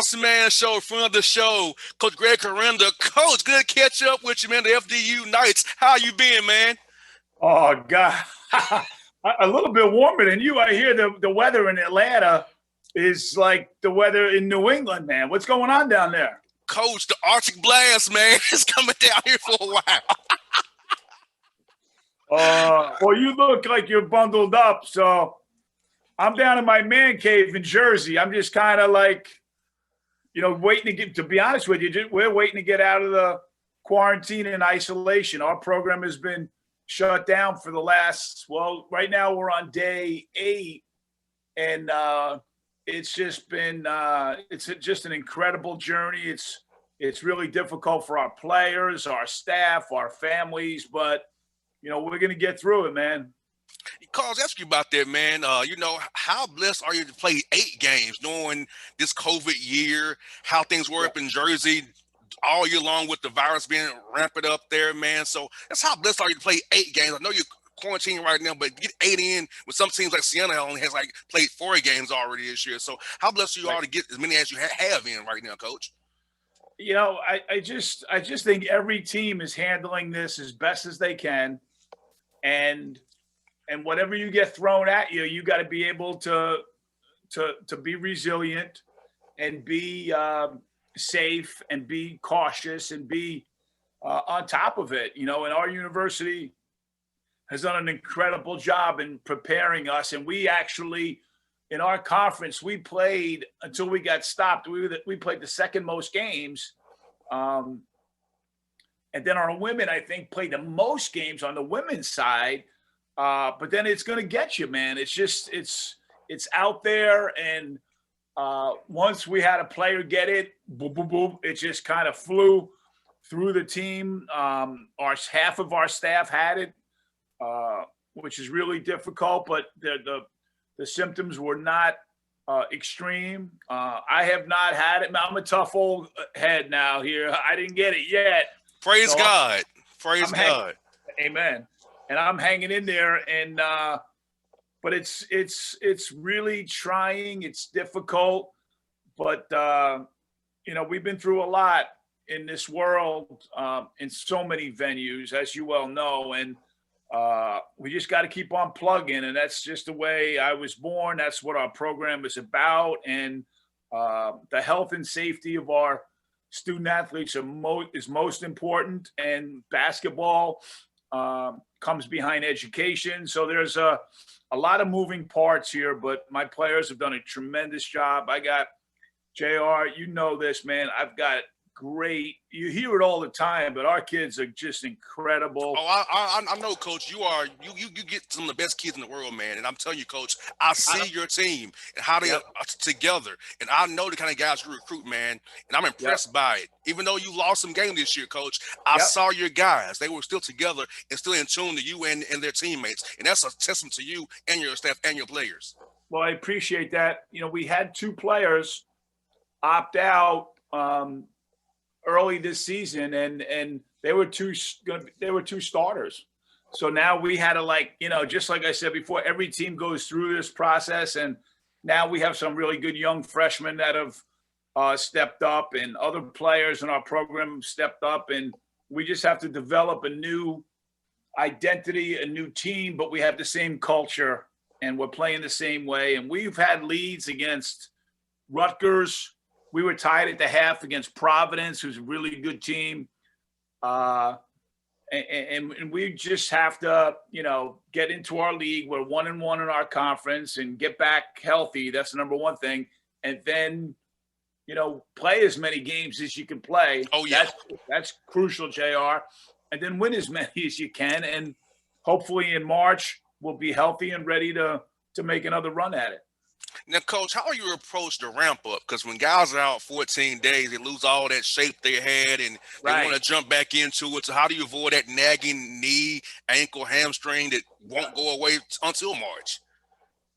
Bossman Show, friend of the show, Coach Greg Herenda. Coach, good to catch up with you, man. The FDU Knights. How you been, man? Oh, God. A little bit warmer than you. I hear the weather in Atlanta is like the weather in New England, man. What's going on down there? Coach, the Arctic blast, man, is coming down here for a while. Well, you look like you're bundled up, so I'm down in my man cave in Jersey. I'm just kind of like, waiting to be honest with you, we're waiting to get out of the quarantine and isolation. Our program has been shut down for the right now we're on day 8, and it's just been it's just an incredible journey. It's really difficult for our players, our staff, our families, but we're going to get through it, man. Carl, ask you about that, man. How blessed are you to play 8 games, knowing this COVID year, how things were up in Jersey all year long with the virus being rampant up there, man. So that's how blessed are you to play 8 games. I know you're quarantining right now, but get 8 in with some teams like Siena only has played 4 games already this year. So how blessed you are to get as many as you have in right now, Coach? I just think every team is handling this as best as they can, and whatever you get thrown at you, you got to be able to be resilient and be safe and be cautious and be on top of it. And our university has done an incredible job in preparing us. And we actually, in our conference, we played until we got stopped. We played the second most games. And then our women, I think, played the most games on the women's side. But then it's going to get you, man. It's just, it's out there. And once we had a player get it, boom, boom, boom, it just kind of flew through the team. Half of our staff had it, which is really difficult, but the symptoms were not extreme. I have not had it. I'm a tough old head now here. I didn't get it yet. Praise God. Praise God. Amen. And I'm hanging in there, and but it's really trying. It's difficult, but we've been through a lot in this world, in so many venues, as you well know, and we just got to keep on plugging. And that's just the way I was born. That's what our program is about, and the health and safety of our student athletes is most important. And basketball comes behind education. So there's a lot of moving parts here, but my players have done a tremendous job. I got JR, this, man. I've got great, you hear it all the time, but our kids are just incredible. Oh, I know, Coach. You get some of the best kids in the world, man. And I'm telling you, Coach, I see your team and how they are together, and I know the kind of guys you recruit, man. And I'm impressed by it. Even though you lost some games this year, Coach, I saw your guys; they were still together and still in tune to you and their teammates, and that's a testament to you and your staff and your players. Well, I appreciate that. We had 2 players opt out early this season, and they were two starters. So now we had to just like I said before, every team goes through this process, and now we have some really good young freshmen that have stepped up, and other players in our program have stepped up, and we just have to develop a new identity, a new team, but we have the same culture and we're playing the same way. And we've had leads against Rutgers. We were tied at the half against Providence, who's a really good team. And we just have to, get into our league. We're 1-1 in our conference and get back healthy. That's the number one thing. And then, play as many games as you can play. Oh, yeah. That's crucial, JR. And then win as many as you can. And hopefully in March, we'll be healthy and ready to make another run at it. Now, Coach, how do you approach the ramp up? Because when guys are out 14 days, they lose all that shape they had, and they want to jump back into it. So how do you avoid that nagging knee, ankle, hamstring that won't go away until March?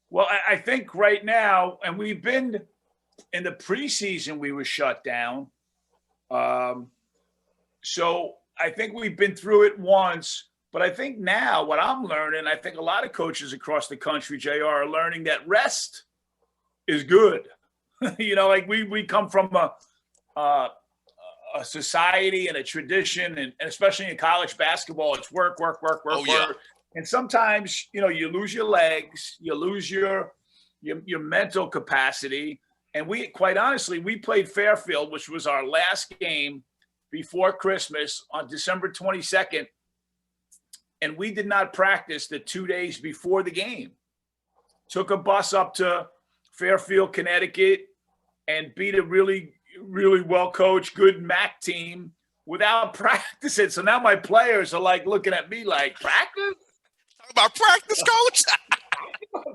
Well, I think right now, and we've been in the preseason, we were shut down. So I think we've been through it once. But I think now what I'm learning, I think a lot of coaches across the country, JR, are learning that rest is good. Like we come from a society and a tradition, and especially in college basketball, it's work, work, work, Oh work, yeah. work. And sometimes, you lose your legs, you lose your mental capacity. And we, quite honestly, we played Fairfield, which was our last game before Christmas on December 22nd. And we did not practice the 2 days before the game. Took a bus up to Fairfield, Connecticut, and beat a really, really well coached, good MAC team without practicing. So now my players are like looking at me like, practice? Talk about practice, coach.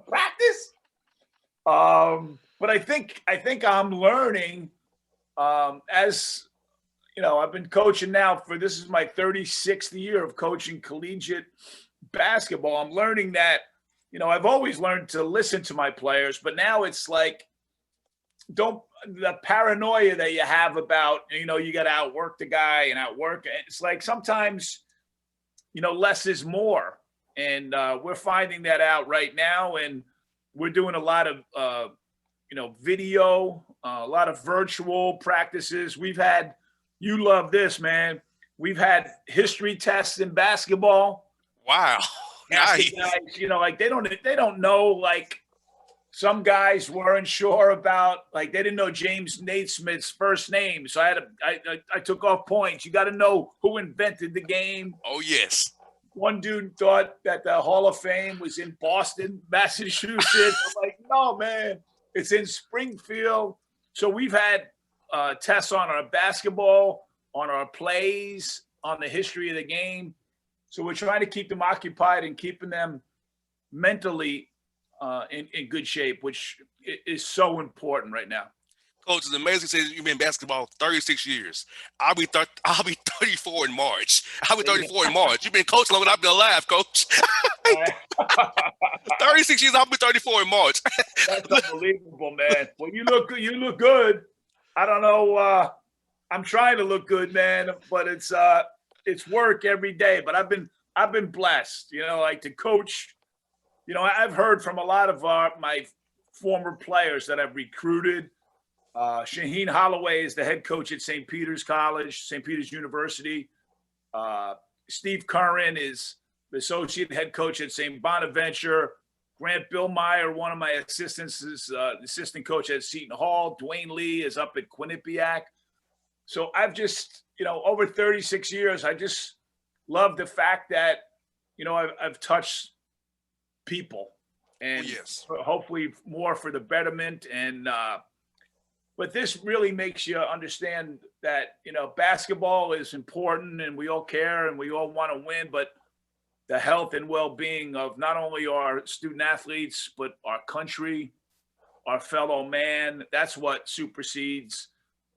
Practice? But I think I'm learning as I've been coaching now this is my 36th year of coaching collegiate basketball. I'm learning that, I've always learned to listen to my players, but now it's like, the paranoia that you have about, you got to outwork the guy and outwork. It's like sometimes, less is more. And we're finding that out right now. And we're doing a lot of, video, a lot of virtual practices. We've had, you love this, man. We've had history tests in basketball. Wow. Nice. Guys, like they don't know, like some guys weren't sure about, like they didn't know James Naismith's first name. So I took off points. You got to know who invented the game. Oh yes. One dude thought that the Hall of Fame was in Boston, Massachusetts. I'm like, no, man, it's in Springfield. So we've had tests on our basketball, on our plays, on the history of the game. So we're trying to keep them occupied and keeping them mentally in good shape, which is so important right now. Coach, it's amazing. Says you've been in basketball 36 years. I'll be 34 in March. I'll be 34 in March. You've been coaching longer than I've been alive, Coach. 36 years. I'll be 34 in March. That's unbelievable, man. Well, you look good. You look good. I don't know. I'm trying to look good, man, but it's work every day. But I've been blessed, like to coach. I've heard from a lot of my former players that I've recruited. Shaheen Holloway is the head coach at St. Peter's College, St. Peter's University. Steve Curran is the associate head coach at St. Bonaventure. Grant Billmeyer, one of my assistants, is assistant coach at Seton Hall. Dwayne Lee is up at Quinnipiac. So I've just, over 36 years, I just love the fact that, I've touched people, and yes, hopefully more for the betterment. And but this really makes you understand that basketball is important, and we all care, and we all want to win. But the health and well-being of not only our student athletes, but our country, our fellow man—that's what supersedes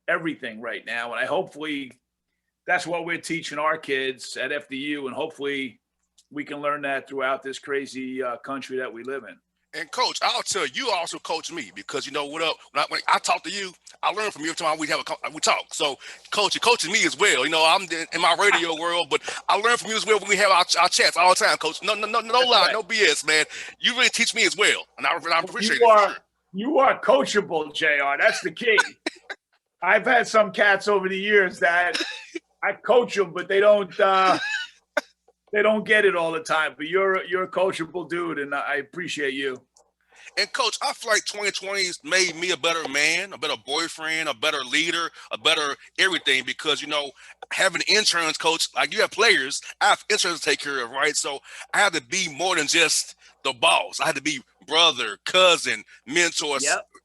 everything right now. And hopefully that's what we're teaching our kids at FDU, and hopefully we can learn that throughout this crazy country that we live in. And Coach, I'll tell you, also coach me, because what up? When I talk to you, I learn from you every time we talk. So, Coach, you're coaching me as well. I'm in my radio world, but I learn from you as well when we have our chats all the time, Coach. No lie, right. No BS, man. You really teach me as well, and I appreciate it. For sure. You are coachable, JR. That's the key. I've had some cats over the years that I coach them, but they don't get it all the time. But you're a coachable dude, and I appreciate you. And Coach, I feel like 2020 has made me a better man, a better boyfriend, a better leader, a better everything, because having interns, Coach, like you have players, I have interns to take care of, right? So I had to be more than just the boss. I had to be brother, cousin, mentor,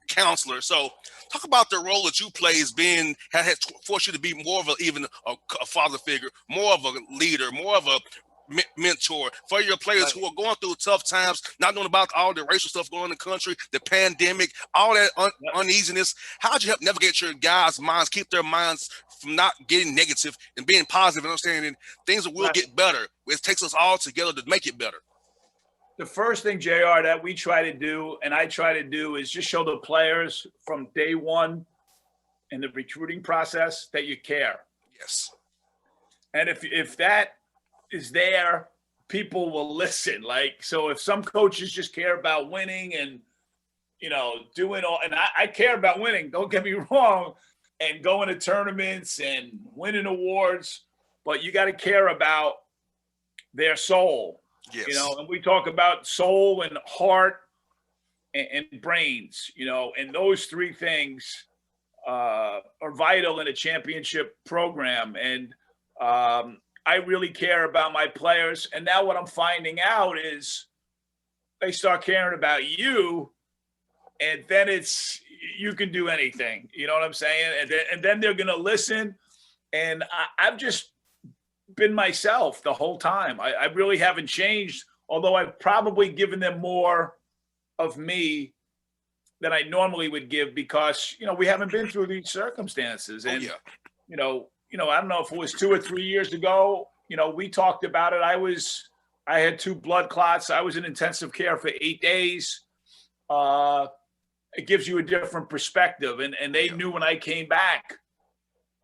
counselor. So talk about the role that you play as has forced you to be more of a father figure, more of a leader, more of a mentor for your players who are going through tough times, not knowing about all the racial stuff going on in the country, the pandemic, all that uneasiness. How'd you help navigate your guys' minds, keep their minds from not getting negative and being positive and understanding things will get better? It takes us all together to make it better. The first thing, JR, that we try to do, and I try to do, is just show the players from day one in the recruiting process that you care. Yes. And if that is there, people will listen. So if some coaches just care about winning and doing all, and I care about winning. Don't get me wrong, and going to tournaments and winning awards, but you got to care about their soul, Yes. and we talk about soul and heart and brains, and those three things are vital in a championship program. And I really care about my players. And now what I'm finding out is they start caring about you, and then you can do anything. You know what I'm saying? And then they're going to listen. And I've just been myself the whole time. I really haven't changed, although I've probably given them more of me than I normally would give, because we haven't been through these circumstances. And yeah. I don't know if it was 2 or 3 years ago, we talked about it. I had 2 blood clots. I was in intensive care for 8 days. It gives you a different perspective. And they knew when I came back,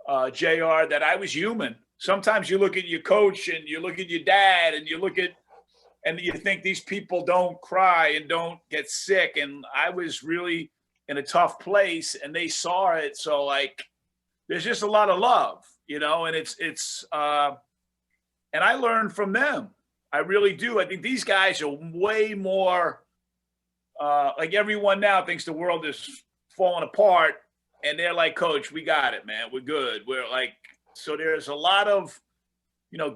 JR, that I was human. Sometimes you look at your coach and you look at your dad and and you think these people don't cry and don't get sick. And I was really in a tough place, and they saw it. So there's just a lot of love, and and I learned from them. I really do. I think these guys are way more, everyone now thinks the world is falling apart, and they're like, Coach, we got it, man. We're good. So there's a lot of,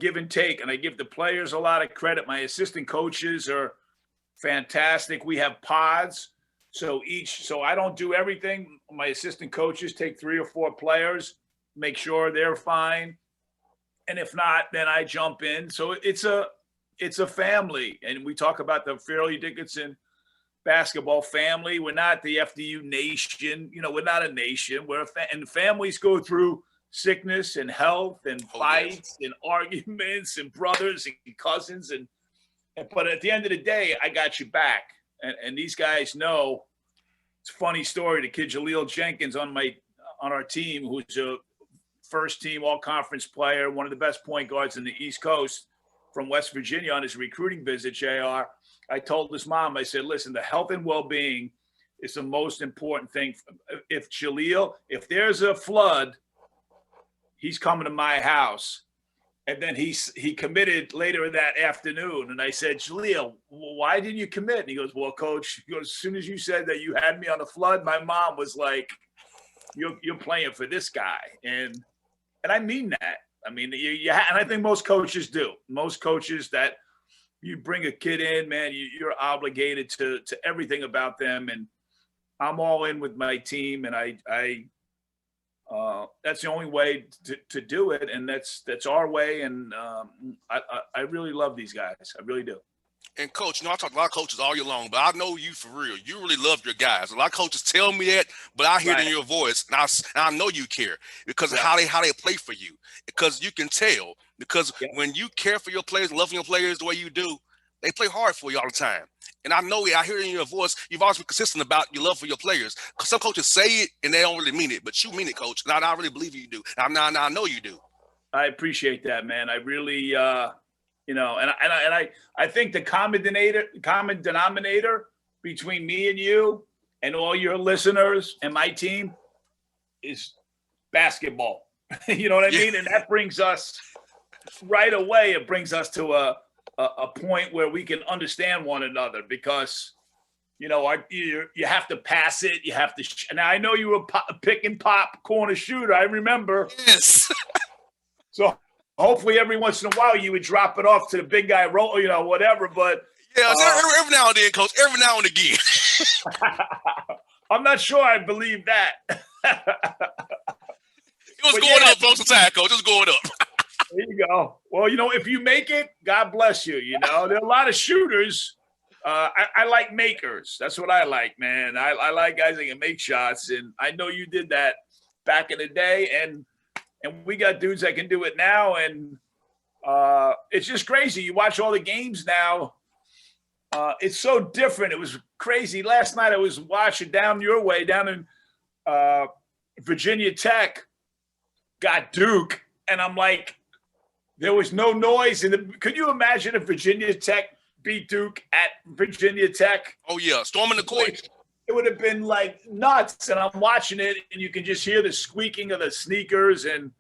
give and take. And I give the players a lot of credit. My assistant coaches are fantastic. We have pods. So I don't do everything. My assistant coaches take 3 or 4 players, make sure they're fine. And if not, then I jump in. So it's a family. And we talk about the Fairleigh Dickinson basketball family. We're not the FDU nation. We're not a nation. And families go through sickness and health and fights and arguments and brothers and cousins. But at the end of the day, I got you back. And these guys know. It's a funny story. The kid Jaleel Jenkins on our team, who's a first team all conference player, one of the best point guards in the East Coast, from West Virginia, on his recruiting visit, JR, I told his mom, I said, listen, the health and well-being is the most important thing. If there's a flood, he's coming to my house. And then he committed later that afternoon. And I said, Jaleel, why didn't you commit? And he goes, well, Coach, as soon as you said that you had me on the flood, my mom was like, you're playing for this guy. And I mean that. I mean, and I think most coaches do. Most coaches that you bring a kid in, man, you're obligated to everything about them. And I'm all in with my team. And that's the only way to do it, and that's our way. And I really love these guys. I really do. And Coach, I talk to a lot of coaches all year long, but I know you for real. You really love your guys. A lot of coaches tell me that, but I hear it in your voice, and I know you care because of how they play for you. Because you can tell. Because when you care for your players, loving your players the way you do, they play hard for you all the time. And I know it. I hear it in your voice. You've always been consistent about your love for your players. Because some coaches say it and they don't really mean it, but you mean it, Coach. And I really believe you do. And I know you do. I appreciate that, man. I really, and I think the common denominator between me and you and all your listeners and my team is basketball. You know what I mean? And that brings us right away. It brings us to a point where we can understand one another, because you have to pass it. You have to. Now I know you were a pick and pop corner shooter. I remember. Yes. So hopefully every once in a while you would drop it off to the big guy, roll, whatever. But yeah, every now and then, Coach. Every now and again. I'm not sure I believe that. It was going up most of the time, Coach. It was going up. There you go. Well, if you make it, God bless you. There are a lot of shooters. I like makers. That's what I like, man. I like guys that can make shots, and I know you did that back in the day, and we got dudes that can do it now, and it's just crazy. You watch all the games now. It's so different. It was crazy. Last night I was watching down your way, down in Virginia Tech, got Duke, and I'm like, there was no noise. Could you imagine if Virginia Tech beat Duke at Virginia Tech? Oh, yeah. Storming the court. it would have been like nuts. And I'm watching it, and you can just hear the squeaking of the sneakers, and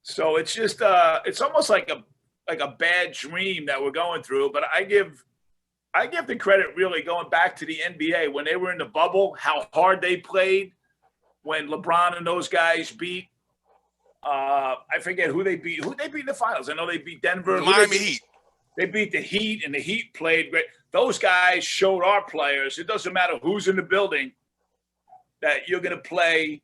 so it's just it's almost like a bad dream that we're going through. But I give the credit really going back to the NBA when they were in the bubble, how hard they played when LeBron and those guys beat. I forget who they beat. Who they beat in the finals? I know they beat Denver. Miami Heat. They beat the Heat, and the Heat played great. Those guys showed our players, it doesn't matter who's in the building, that you're going to play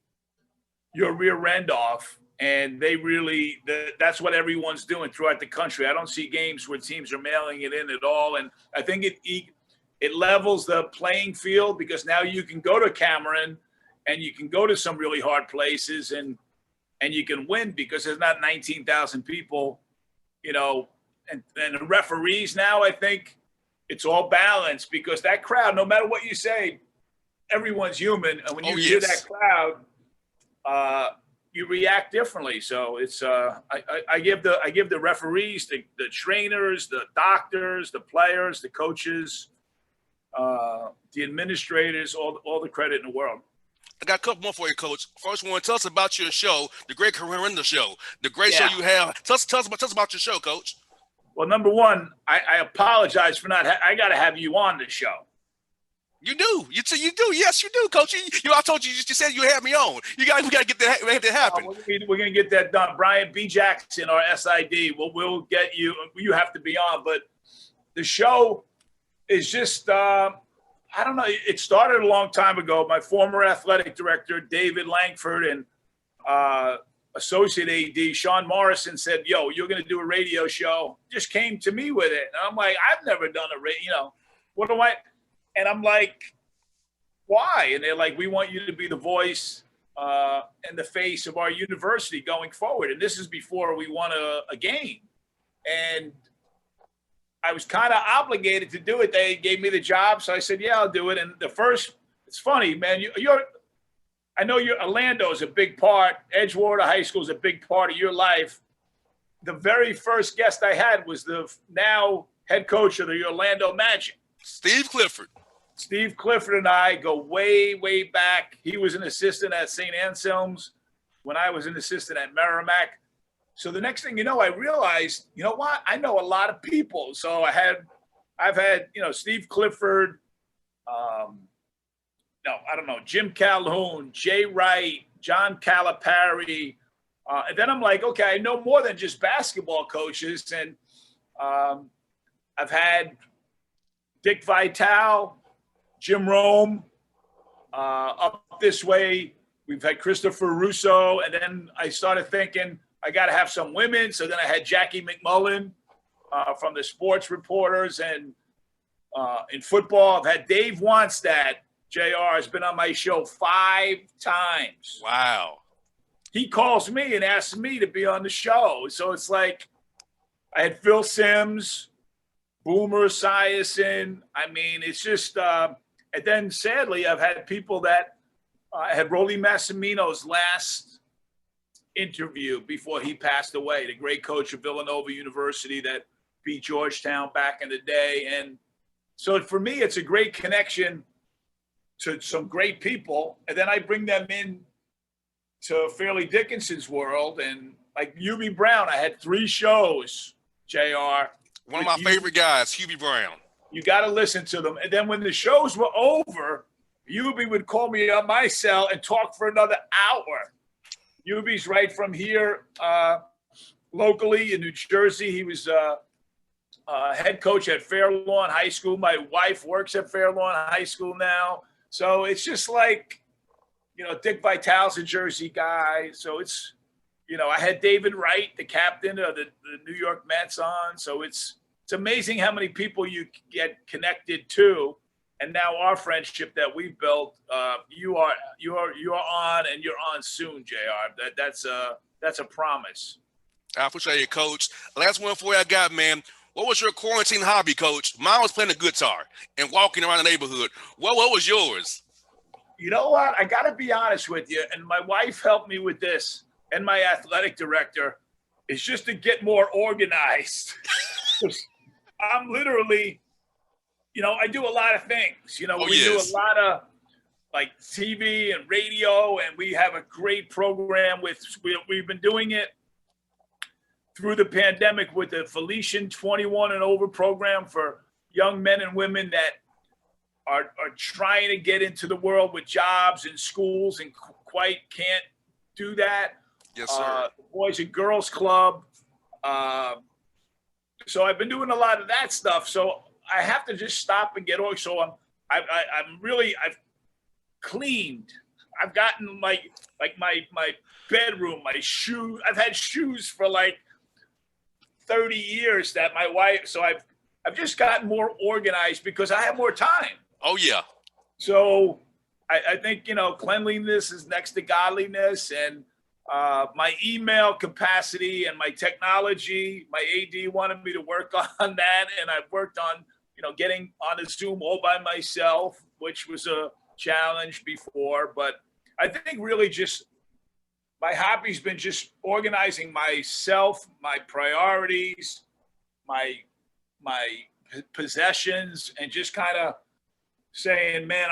your rear end off. And they really, that's what everyone's doing throughout the country. I don't see games where teams are mailing it in at all. And I think it levels the playing field, because now you can go to Cameron and you can go to some really hard places and you can win, because there's not 19,000 people, and the referees now, I think it's all balanced, because that crowd, no matter what you say, everyone's human. And when you hear that crowd, you react differently. So it's I give the referees, the trainers, the doctors, the players, the coaches, the administrators, all the credit in the world. I got a couple more for you, Coach. First one, tell us about your show, the Great Herenda Show, the great show you have. Tell us about your show, Coach. Well, number one, I apologize for not. I got to have you on the show. You do. You do. Yes, you do, Coach. I told you. You said you had me on. We got to get that. Make that happen. We're going to get that done. Brian B. Jackson, our SID. We'll get you. You have to be on. But the show is just. I don't know. It started a long time ago. My former athletic director, David Langford, and associate AD, Sean Morrison, said, "Yo, you're going to do a radio show." Just came to me with it. And I'm like, I've never done a radio. What do I? And I'm like, why? And they're like, we want you to be the voice and the face of our university going forward. And this is before we won a game. And I was kind of obligated to do it. They gave me the job. So I said, yeah, I'll do it. And it's funny, man. I know Orlando is a big part. Edgewater High School is a big part of your life. The very first guest I had was the now head coach of the Orlando Magic, Steve Clifford. Steve Clifford and I go way, way back. He was an assistant at St. Anselm's when I was an assistant at Merrimack. So the next thing you know, I realized, you know what? I know a lot of people. So I've had, Steve Clifford, Jim Calhoun, Jay Wright, John Calipari. And then I'm like, okay, I know more than just basketball coaches. And I've had Dick Vitale, Jim Rome, up this way. We've had Christopher Russo. And then I started thinking, I got to have some women. So then I had Jackie McMullen from the Sports Reporters. And in football, I've had Dave Wannstedt. JR has been on my show 5 times. Wow. He calls me and asks me to be on the show. So it's like I had Phil Simms, Boomer Esiason. I mean, it's just and then sadly, I've had people that I had Rolly Massimino's last interview before he passed away, the great coach of Villanova University that beat Georgetown back in the day. And so for me, it's a great connection to some great people. And then I bring them in to Fairleigh Dickinson's world. And like Hubie Brown, I had 3 shows, JR. One of my favorite guys, Hubie Brown. You got to listen to them. And then when the shows were over, Hubie would call me on my cell and talk for another hour. Hubie's right from here, locally in New Jersey. He was head coach at Fair Lawn High School. My wife works at Fair Lawn High School now. So it's just like, Dick Vitale's a Jersey guy. So it's, I had David Wright, the captain of the New York Mets on. So it's amazing how many people you get connected to. And now our friendship that we've built, you're on, and you're on soon, JR. That's a promise. I appreciate it, Coach. Last one for you I got, man. What was your quarantine hobby, Coach? Mine was playing the guitar and walking around the neighborhood. What was yours? You know what? I got to be honest with you, and my wife helped me with this, and my athletic director, is just to get more organized. I'm literally, I do a lot of things. We do a lot of like TV and radio, and we have a great program we've been doing it through the pandemic with the Felician 21 and over program for young men and women that are trying to get into the world with jobs and schools and quite can't do that. Yes, sir. Boys and Girls Club. So I've been doing a lot of that stuff. So I have to just stop and get on. So I've cleaned. I've gotten my bedroom, my shoes. I've had shoes for like 30 years that my wife. So I've just gotten more organized because I have more time. Oh yeah. So I think, cleanliness is next to godliness, and my email capacity and my technology, my AD wanted me to work on that. And I've worked on, getting on a Zoom all by myself, which was a challenge before. But I think really just my hobby's been just organizing myself, my priorities, my possessions, and just kind of saying, man,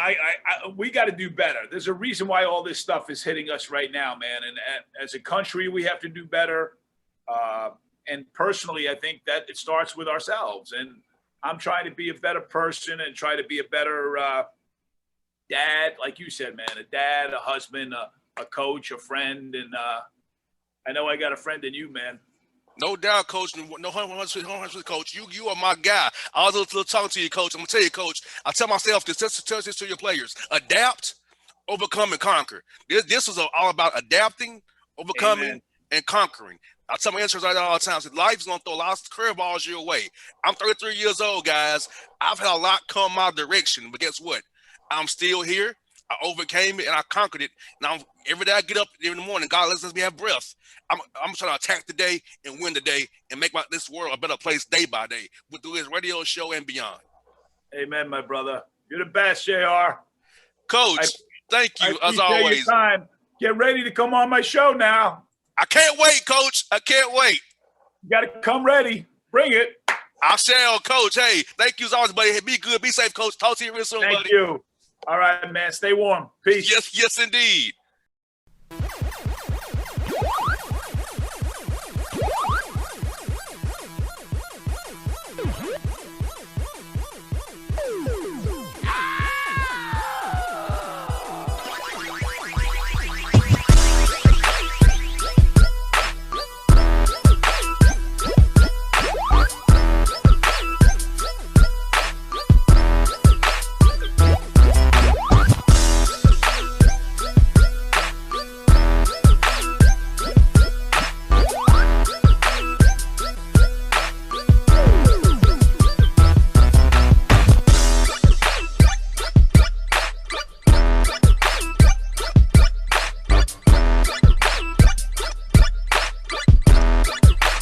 we got to do better. There's a reason why all this stuff is hitting us right now, man. And as a country, we have to do better. And personally, I think that it starts with ourselves. And I'm trying to be a better person and try to be a better dad, like you said, man, a dad, a husband, a coach, a friend. And I know I got a friend in you, man. No doubt, Coach. No 100%, Coach. You are my guy. I was a little talking to you, Coach. I'm gonna tell you, Coach. I tell myself this. Tell this to your players: adapt, overcome, and conquer. This is all about adapting, overcoming, Amen. and conquering. I tell my interns all the time: life is gonna throw lots of curveballs your way. I'm 33 years old, guys. I've had a lot come my direction, but guess what? I'm still here. I overcame it and I conquered it. Now every day I get up in the morning, God lets me have breath. I'm trying to attack the day and win the day and make this world a better place day by day with this radio show and beyond. Amen, my brother. You're the best, JR. Coach, thank you I as always. Your time. Get ready to come on my show now. I can't wait, Coach. I can't wait. You got to come ready. Bring it. I shall, Coach. Hey, thank you as always, buddy. Hey, be good. Be safe, Coach. Talk to you real soon, buddy. Thank you. All right, man. Stay warm. Peace. Yes, indeed.